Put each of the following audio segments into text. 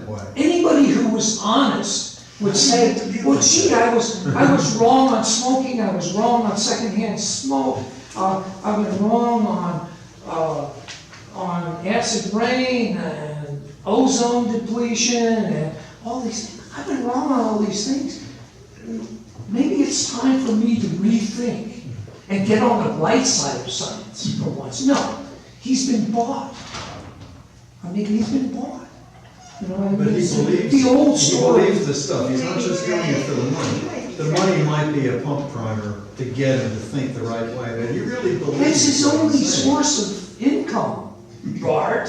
way. Anybody who was honest would say, well, gee, I was wrong on smoking, I was wrong on secondhand smoke, I was wrong on acid rain and ozone depletion and all these things. I've been wrong on all these things. Maybe it's time for me to rethink and get on the right side of science for once. No, he's been bought. I mean, he's been bought. You know, I mean, But he believes, the old story. he believes the stuff. He's not just doing it for the money. The money might be a pump primer to get him to think the right way, but he really believes. That's his what only he's saying. source of income, Bart.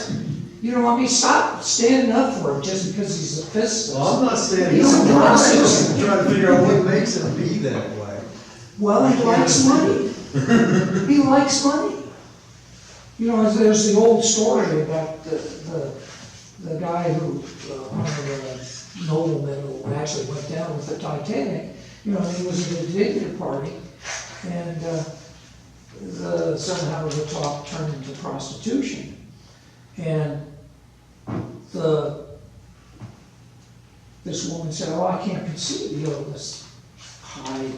You know, I mean, stop standing up for him just because he's a physicist. Well, I'm not standing He's up a for process. him. I'm trying to figure out what makes him be that way. Well, he likes money. He likes money. You know, there's the old story about the guy who, one of the noblemen who actually went down with the Titanic. You know, he was at a dinner party, and somehow the talk turned into prostitution. And this woman said, "Oh, I can't conceive." You know, this high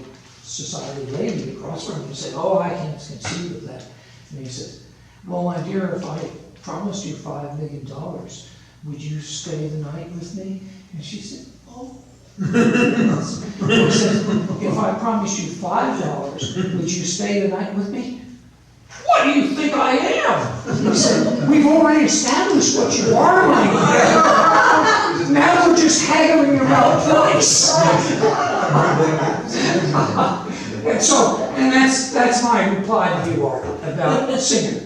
society lady across from him said, "Oh, I can't conceive of that." And he says, "Well, my dear, if I promised you $5 million, would you stay the night with me?" And she said, "Oh." He said, "If I promised you $5, would you stay the night with me?" "What do you think I am?" He said, "We've already established what you are, my dear. Now we're just haggling about price." And that's my reply to you, Art, about Singer.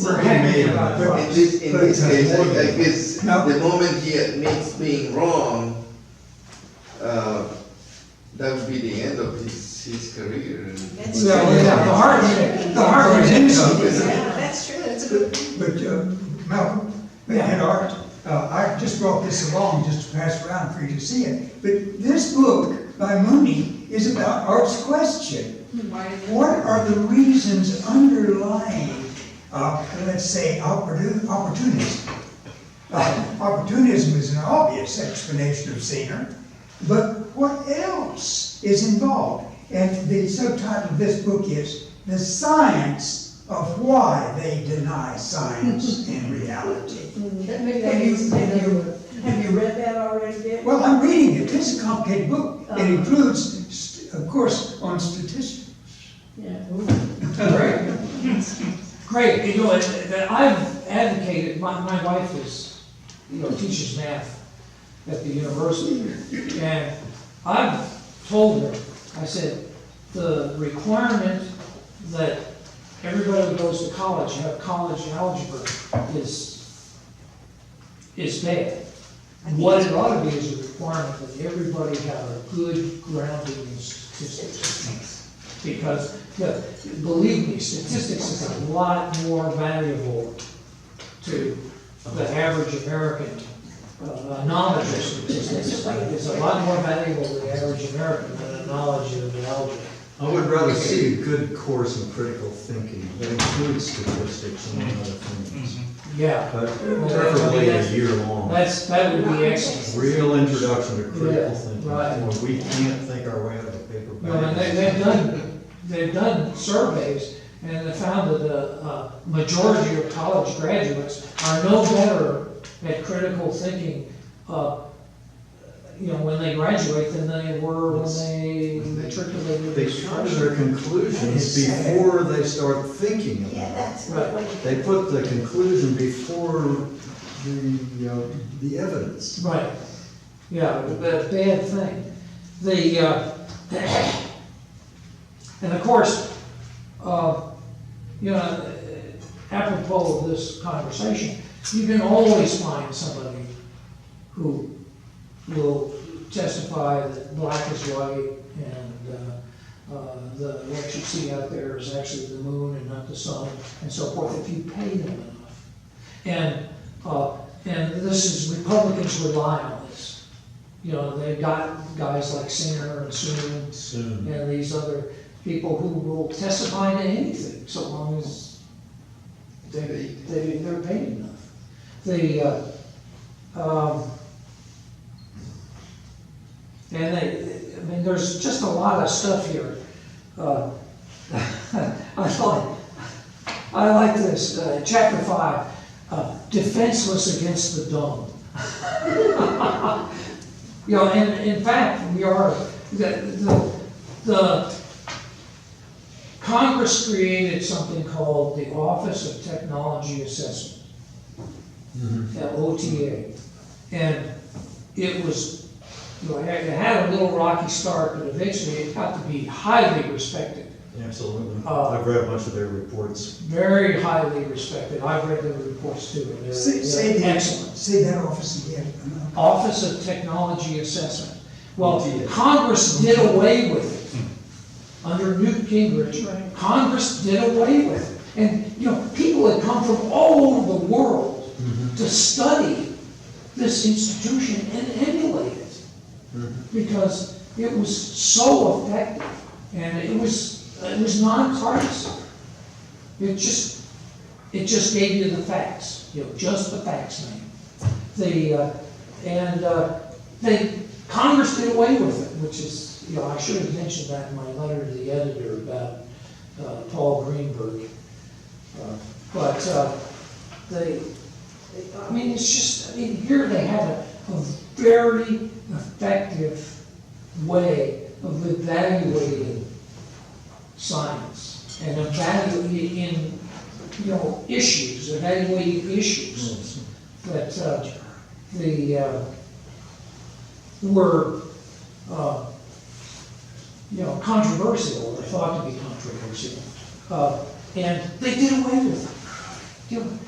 We're haggling about In price. this case, I guess the moment he admits being wrong, that would be the end of his career. That's Yeah, true. the heart is Yeah, that's true, that's a good. But Malcolm and Art, I just brought this along just to pass around for you to see it. But this book by Mooney is about Art's question. What are the reasons underlying, let's say, opportunism? Opportunism is an obvious explanation of Singer, but what else is involved? And the subtitle of this book is The Science of Why They Deny Science and Reality. Have you read that already yet? Well, I'm reading it. It's a complicated book. It includes, of course, on statistics. Yeah. Great. You know, I've advocated, my wife is, teaches math at the university, and I've told her, I said, the requirement that everybody who goes to college have college algebra is bad. What it ought to be is a requirement that everybody have a good grounding in statistics. Because, believe me, statistics is a lot more valuable to the average American. Knowledge of statistics is a lot more valuable to the average American than a knowledge of algebra. I would rather see a good course in critical thinking that includes statistics and other things. Yeah. But preferably a year long. That would be excellent. Real introduction to critical Yeah, thinking. right. Where we can't think our way out of a paper You know, and bag. they've done surveys, and they found that the majority of college graduates are no better at critical thinking, when they graduate than they were when they matriculated. They come to their conclusions before they start thinking Yeah, about it. that's Right. what They put the conclusion before the evidence. Right, yeah, a bad thing. And of course, apropos of this conversation, you can always find somebody who will testify that black is white and what you see out there is actually the moon and not the sun and so forth, if you pay them enough. And this is, Republicans rely on this. They've got guys like Singer and Soon and these other people who will testify to anything so long as they're paid enough. And I mean, there's just a lot of stuff here. I like this, chapter 5, defenseless against the dumb. You know, and in fact, the Congress created something called the Office of Technology Assessment, OTA. And it was, you know, it had a little rocky start, but eventually it got to be highly respected. Absolutely. I've read a bunch of their reports. Very highly respected. I've read their reports too, and Say they're that, excellent. say that office again. Office of Technology Assessment. Well, Congress did away with it. Under Newt Gingrich, Congress did away with it. And, you know, people had come from all over the world to study this institution and emulate it. Because it was so effective, and it was nonpartisan. It just gave you the facts, you know, just the facts, man. Congress did away with it, which is, you know, I should have mentioned that in my letter to the editor about Paul Greenberg. I mean, it's just, I mean, here they have a very effective way of evaluating science and evaluating issues that were controversial, or thought to be controversial, and they did away with it.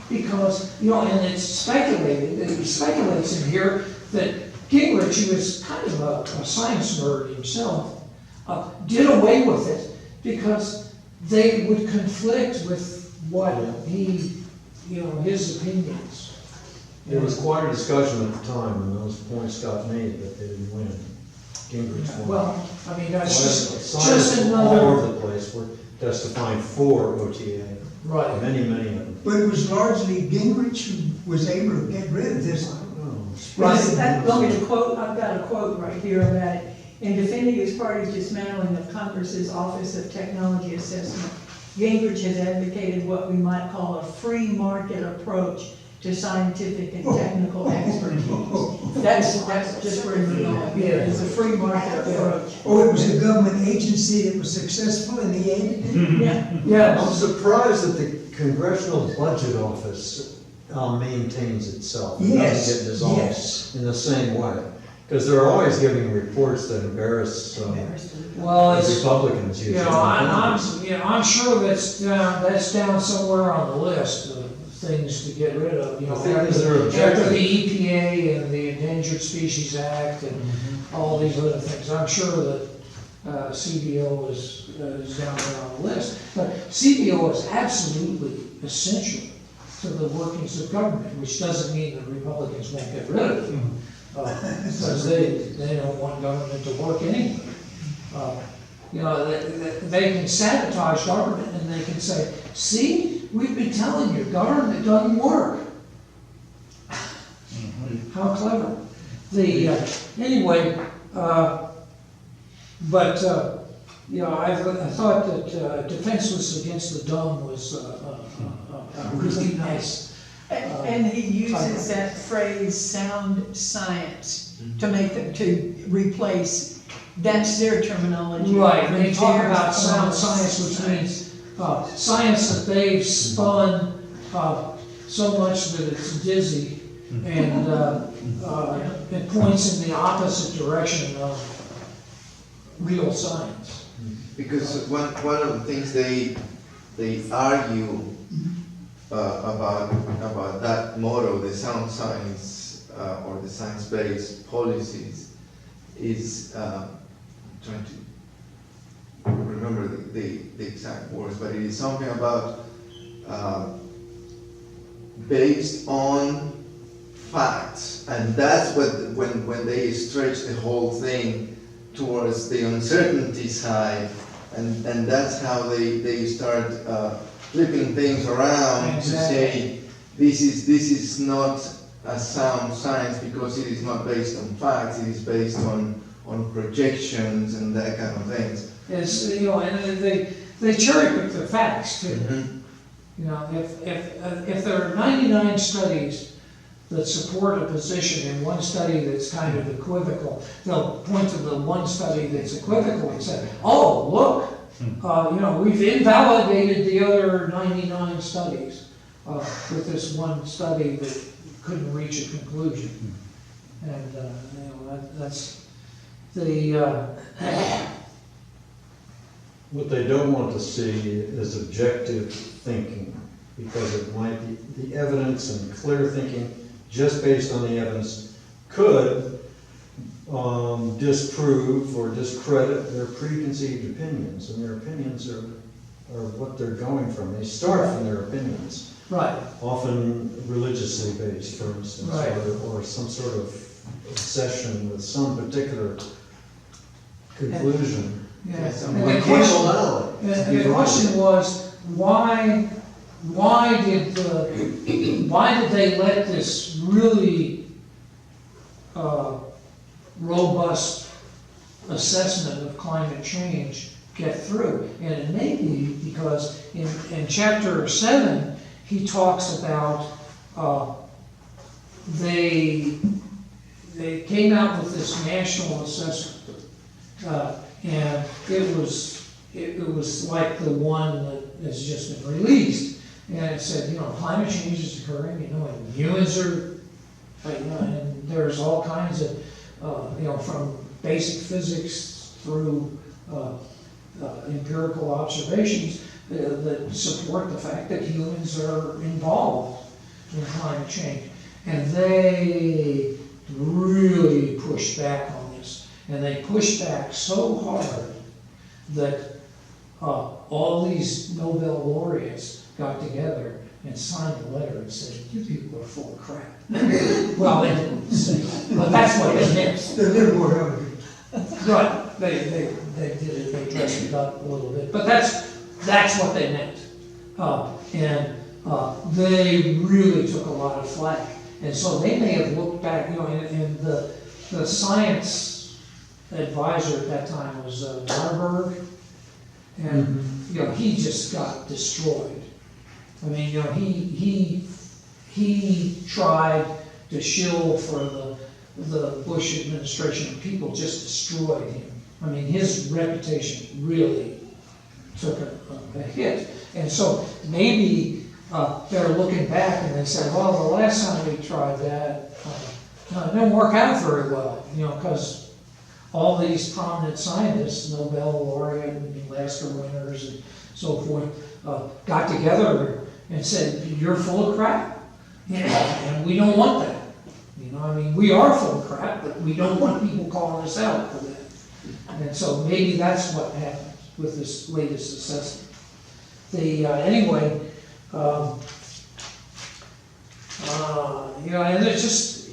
Because, and it speculates in here that Gingrich, who was kind of a science nerd himself, did away with it because they would conflict with what his opinions. There was quite a discussion at the time when those points got made, but they didn't win. Gingrich won. Well, I mean, that's just Scientists all another. over the place were testifying for OTA. Right. Many of them. But it was largely Gingrich who was able to get rid of this. Right. I've got a quote right here about it. In defending his party's dismantling of Congress's Office of Technology Assessment, Gingrich has advocated what we might call a free market approach to scientific and technical expertise. That's just where we're going here. It's a free market approach. Oh, it was a government agency that was successful and he aided it? Yeah. Yeah. I'm surprised that the Congressional Budget Office maintains itself. It Yes, doesn't get dissolved yes. in the same way. Because they're always giving reports that embarrass Well, the it's, Republicans usually. I'm sure that's down somewhere on the list of things to get rid of. The thing is, they're objective. After the EPA and the Endangered Species Act and all these other things, I'm sure that CBO is down there on the list. But CBO is absolutely essential to the workings of government, which doesn't mean that Republicans won't get rid of it. Because they don't want government to work anyway. They can sabotage government and they can say, see, we've been telling you, government doesn't work. How clever. I thought that defenseless against the dumb was a really nice. And he uses that phrase, sound science, to replace, that's their terminology. Right, they talk about sound science, which means science that they've spun so much that it's dizzy and it points in the opposite direction of real science. Because one of the things they argue about that motto, the sound science or the science-based policies, is trying to remember the exact words, but it is something about based on facts, and that's what when they stretch the whole thing towards the uncertainty side, and that's how they start flipping things around to say this is not a sound science because it is not based on facts, it is based on on projections and that kind of things. It's, you know, and they cherry pick their facts too. Mhm. You know, if there are 99 studies that support a position and one study that's kind of equivocal, they'll point to the one study that's equivocal and say, oh, look, you know, we've invalidated the other 99 studies with this one study that couldn't reach a conclusion. And, you know, that's the, What they don't want to see is objective thinking, because it might be, the evidence and clear thinking, just based on the evidence, could disprove or discredit their preconceived opinions, and their opinions are what they're going from. They start from their opinions, right. often religiously based, for instance, Right. or some sort of obsession with some particular conclusion. Yes. And And we the can't question- allow it. And the question was, why did they let this really robust assessment of climate change get through? And it may be because in chapter 7, he talks about they came out with this national assessment, and it was like the one that has just been released, and it said, you know, climate change is occurring, you know, and humans are, you know, and there's all kinds of, you know, from basic physics through empirical observations that support the fact that humans are involved in climate change. And they really pushed back on this. And they pushed back so hard that all these Nobel laureates got together and signed a letter and said, you people are full of crap. Well, they didn't say that, but that's what they meant. The liberal element. Right, they did it, they dressed it up a little bit, but that's what they meant. They really took a lot of flack. And so they may have looked back, you know, and the science advisor at that time was Warburg, and, you know, he just got destroyed. I mean, you know, he tried to shill for the Bush administration, and people just destroyed him. I mean, his reputation really took a hit. And so maybe they're looking back and they say, well, the last time we tried that, it didn't work out very well, you know, because all these prominent scientists, Nobel laureate and Lasker winners and so forth, got together and said, you're full of crap, you know, and we don't want that. You know, I mean, we are full of crap, but we don't want people calling us out for that. And so maybe that's what happened with this latest assessment. Anyway, you know, and it's just,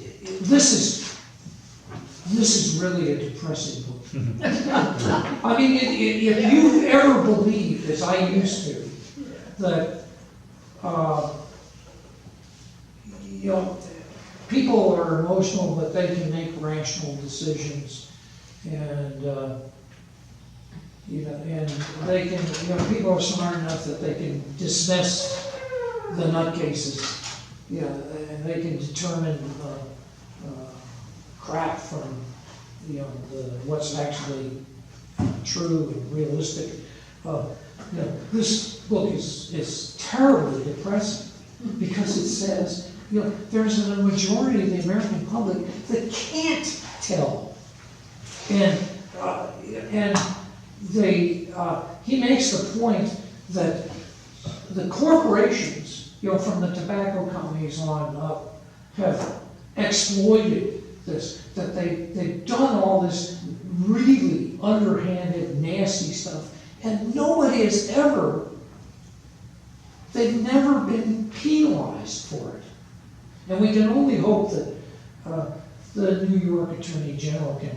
this is really a depressing book. I mean, if you've ever believed, as I used to, that, you know, people are emotional, but they can make rational decisions, and, you know, and they can, you know, people are smart enough that they can dismiss the nutcases, you know, and they can determine crap from, you know, what's actually true and realistic. You know, this book is terribly depressing because it says, you know, there's a majority of the American public that can't tell, and he makes the point that the corporations, you know, from the tobacco companies on up, have exploited this, that they've done all this really underhanded, nasty stuff, and nobody has ever, they've never been penalized for it. And we can only hope that the New York Attorney General can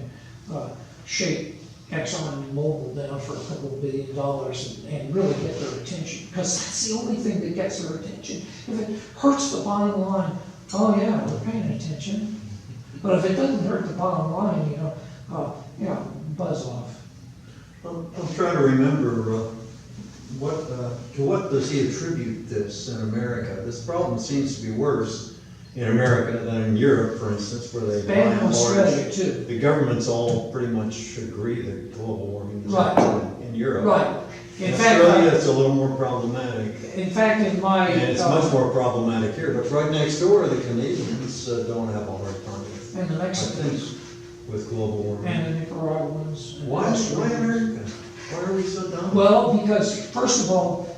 shake ExxonMobil down for $2 billion and really get their attention, because that's the only thing that gets their attention. If it hurts the bottom line, oh yeah, we're paying attention. But if it doesn't hurt the bottom line, you know, buzz off. I'm trying to remember, to what does he attribute this in America? This problem seems to be worse in America than in Europe, for instance, where they, by Bad and in Australia large, too. the governments all pretty much agree that global warming is Right. happening in Europe. Right. In In fact, Australia, it's a little more problematic, in fact, in my. and it's much more problematic here, but right next door, the Canadians don't have a hard time with, And the I think, Mexicans, with global warming. and the Nicaraguans. and Why Australians. America? Why are we so dumb? Well, because, first of all,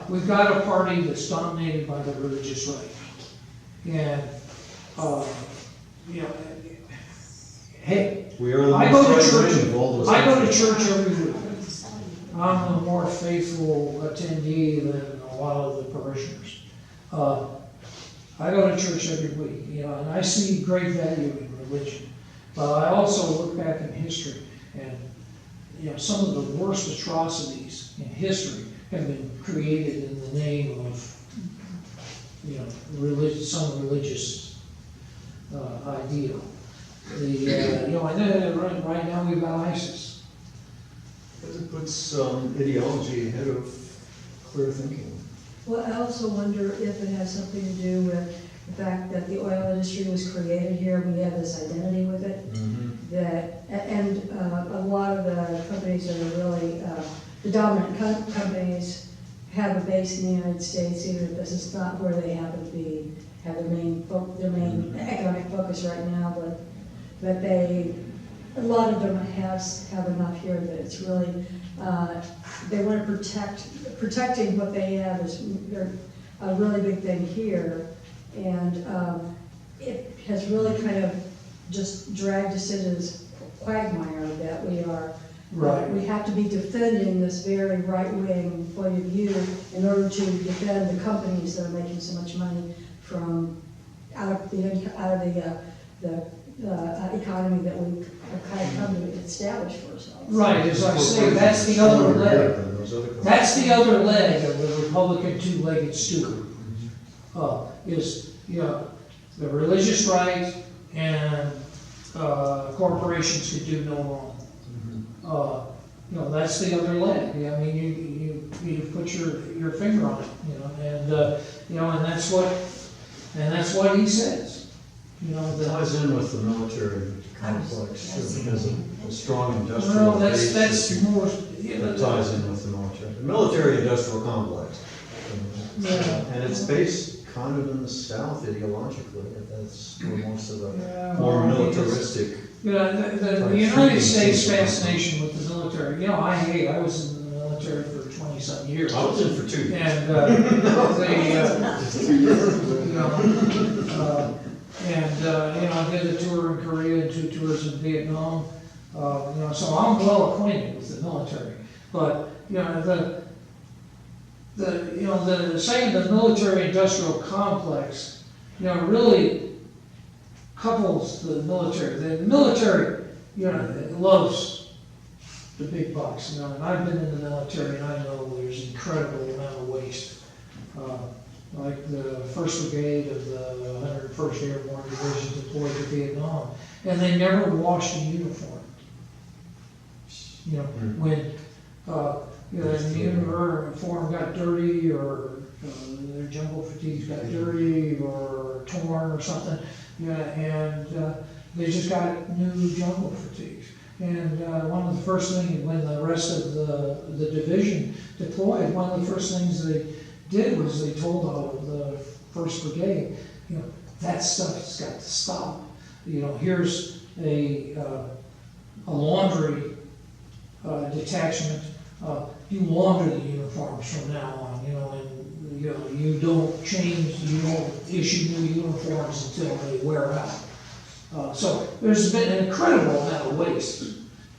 we've got a party that's dominated by the religious right. And, you know, hey, We are the I go to most church, right-wing of all those I go to countries. church every week. I'm a more faithful attendee than a lot of the parishioners. I go to church every week, and I see great value in religion. But I also look back in history, and, some of the worst atrocities in history have been created in the name of, some religious ideal. I know right now we've got ISIS. Because it puts ideology ahead of clear thinking. Well, I also wonder if it has something to do with the fact that the oil industry was created here, we have this identity with it, and a lot of the companies that are really, the dominant companies have a base in the United States, even if this is not where they happen to be, have their main economic focus right now, but a lot of them have enough here that it's really, they want to protecting what they have is a really big thing here. And it has really kind of just dragged us into this quagmire that we are. Right. We have to be defending this very right-wing point of view in order to defend the companies that are making so much money from out of the economy that we have kind of come to establish for ourselves. Right, as I say, that's the other leg. That's the other leg of the Republican two-legged stool. Is, the religious right and corporations could do no wrong. That's the other leg. I mean, you put your finger on it, and that's what he says. It ties in with the military complex, too, because of the strong industrial Well, base. that's more. That ties in with the military. The military-industrial complex. Yeah. And it's based kind of in the South ideologically. That's where most of the Yeah, more well, militaristic. The United States fascination with the military, I was in the military for 20-some years. I was in for 2 years. And, I did a tour in Korea and 2 tours in Vietnam. So I'm well acquainted with the military. But, saying the military-industrial complex, really couples the military. The military, loves the big bucks, and I've been in the military and I know there's an incredible amount of waste. Like the 1st Brigade of the 101st Airborne Division deployed to Vietnam, and they never washed a uniform. When the uniform got dirty, or their jungle fatigues got dirty, or torn, or something, and they just got new jungle fatigues. And one of the first things, when the rest of the division deployed, one of the first things they did was they told the 1st Brigade, that stuff has got to stop. Here's a laundry detachment. You launder the uniforms from now on, and you don't change, you don't issue new uniforms until they wear out. So there's been an incredible amount of waste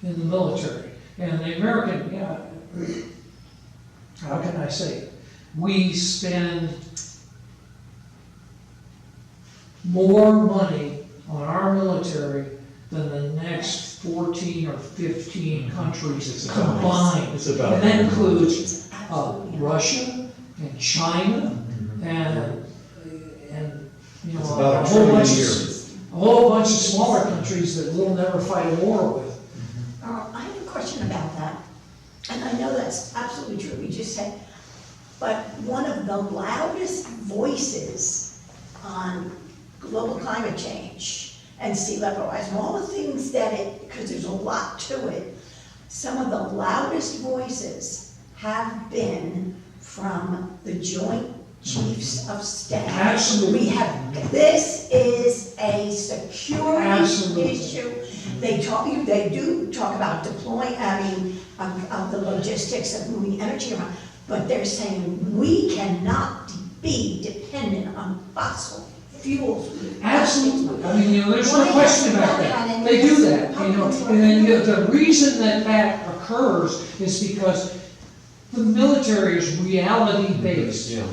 in the military. And the American, how can I say it? We spend more money on our military than the next 14 or 15 countries combined. It's about And that includes Russia and China and It's about a $1 whole trillion bunch a of year. a whole bunch of smaller countries that we'll never fight a war with. I have a question about that, and I know that's absolutely true, you just said, but one of the loudest voices on global climate change and sea level rise, and all the things that because there's a lot to it, some of the loudest voices have been from the Joint Chiefs of Staff. Absolutely. This is a security Absolutely. issue. They do talk about deploying, of the logistics of moving energy around, but they're saying we cannot be dependent on fossil fuels. Absolutely, I mean, there's no question about that, they do that, and then the reason that occurs is because the military is reality-based. Yeah.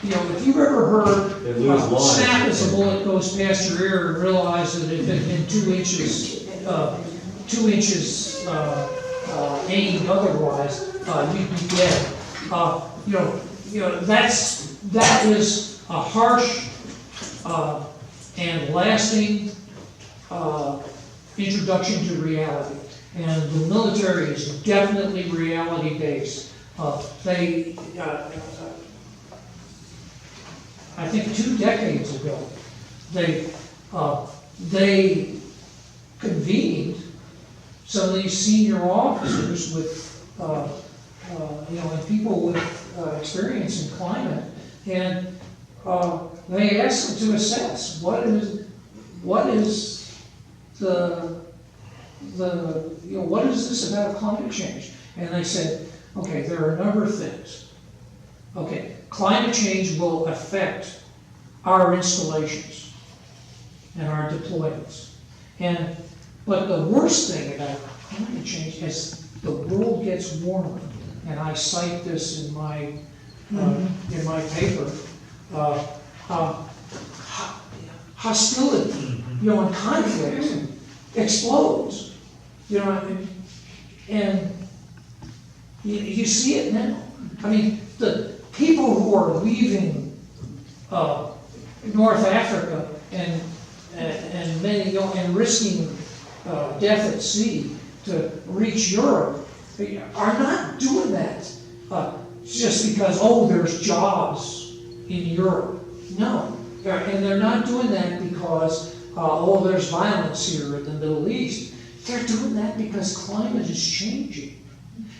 If you've ever heard, They lose lives. snap as a bullet goes past your ear and realize that if it had been 2 inches, aimed otherwise, you'd be dead. That is a harsh, and lasting, introduction to reality. And the military is definitely reality-based. I think 2 decades ago, they convened some of these senior officers with, and people with experience in climate, and they asked them to assess what is this about climate change? And they said, okay, there are a number of things. Okay, climate change will affect our installations and our deployments. But the worst thing about climate change is the world gets warmer. And I cite this in my paper. Hostility, and conflict explodes. And you see it now. I mean, the people who are leaving North Africa and many and risking death at sea to reach Europe are not doing that just because there's jobs in Europe. No, and they're not doing that because there's violence here in the Middle East. They're doing that because climate is changing,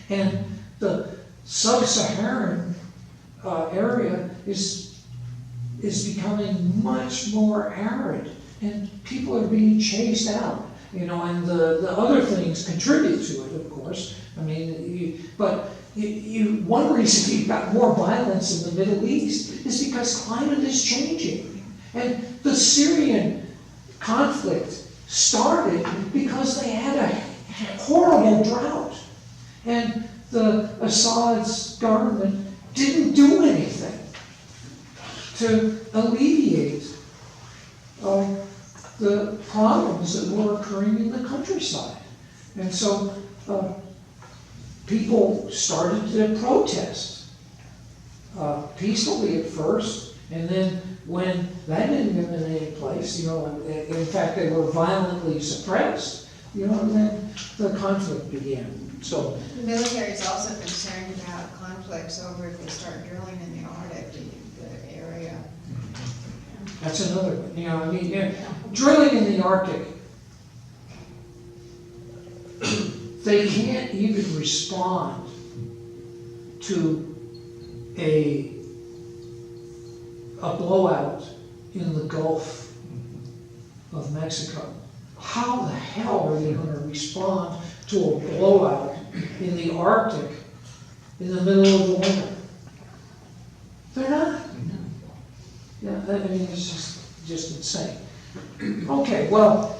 and the sub-Saharan area is becoming much more arid, and people are being chased out. And the other things contribute to it, of course. I mean, one reason you've got more violence in the Middle East is because climate is changing, and the Syrian conflict started because they had a horrible drought, and the Assad's government didn't do anything to alleviate the problems that were occurring in the countryside. And so people started to protest peacefully at first, and then when that didn't get in any place, in fact they were violently suppressed, and then the conflict began. So the military is also concerned about conflicts over if they start drilling in the Arctic, the area. that's another one. Drilling in the Arctic, they can't even respond to a blowout in the Gulf of Mexico. How the hell are they going to respond to a blowout in the Arctic in the middle of the winter? They're not. Yeah, I mean, it's just insane. Okay, well,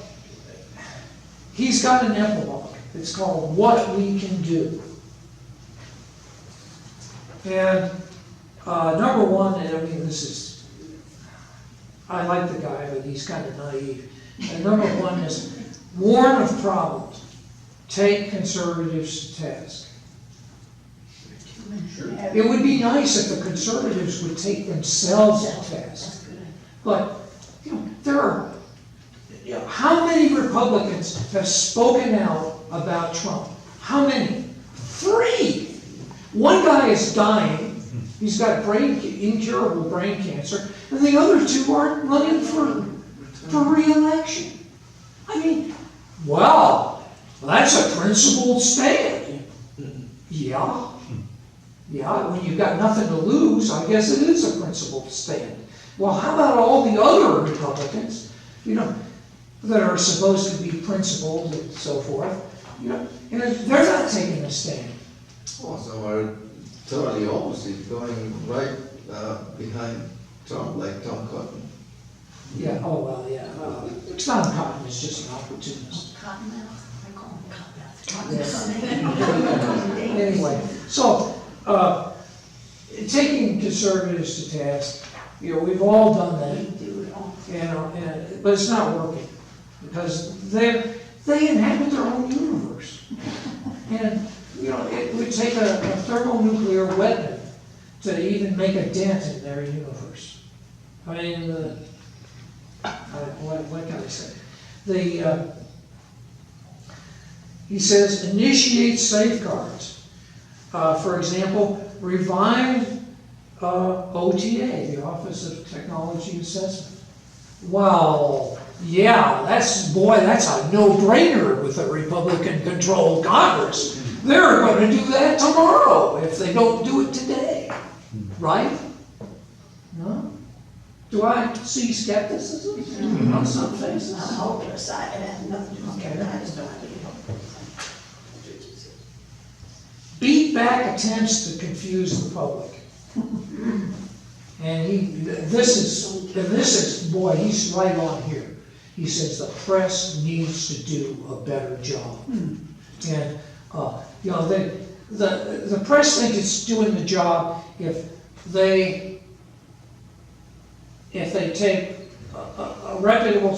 he's got an epilogue. It's called What We Can Do. And number one, and I mean, I like the guy, but he's kind of naive. And number one is warn of problems. Take conservatives to task. It would be nice if the conservatives would take themselves to task. But, there are, how many Republicans Republicans have spoken out about Trump? How many? 3. One guy is dying. He's got incurable brain cancer, and the other 2 aren't running for re-election. I mean, well, that's a principled stand. Yeah. Yeah, when you've got nothing to lose, I guess it is a principled stand. Well, how about all the other Republicans, that are supposed to be principled and so forth, and they're not taking a stand. Also are totally opposite, going right behind Trump, like Tom Cotton. Yeah, oh, well, yeah. It's not a cotton, it's just an opportunist. Cottonmouth, I call him Cottonmouth. Anyway, so, taking conservatives to task, we've all done that. We do it all. But it's not working, because they inhabit their own universe. And, it would take a thermonuclear weapon to even make a dent in their universe. I mean, what can I say? He says, initiate safeguards. For example, revive OTA, the Office of Technology Assessment. Well, yeah, that's a no-brainer with a Republican-controlled Congress. They're going to do that tomorrow if they don't do it today, right? No? Do I see skepticism on some faces? I'm hopeless, I have nothing to do with it, I just don't have any hope. Beat back attempts to confuse the public. And this is, boy, he's right on here. He says the press needs to do a better job. And, the press thinks it's doing the job if they take a reputable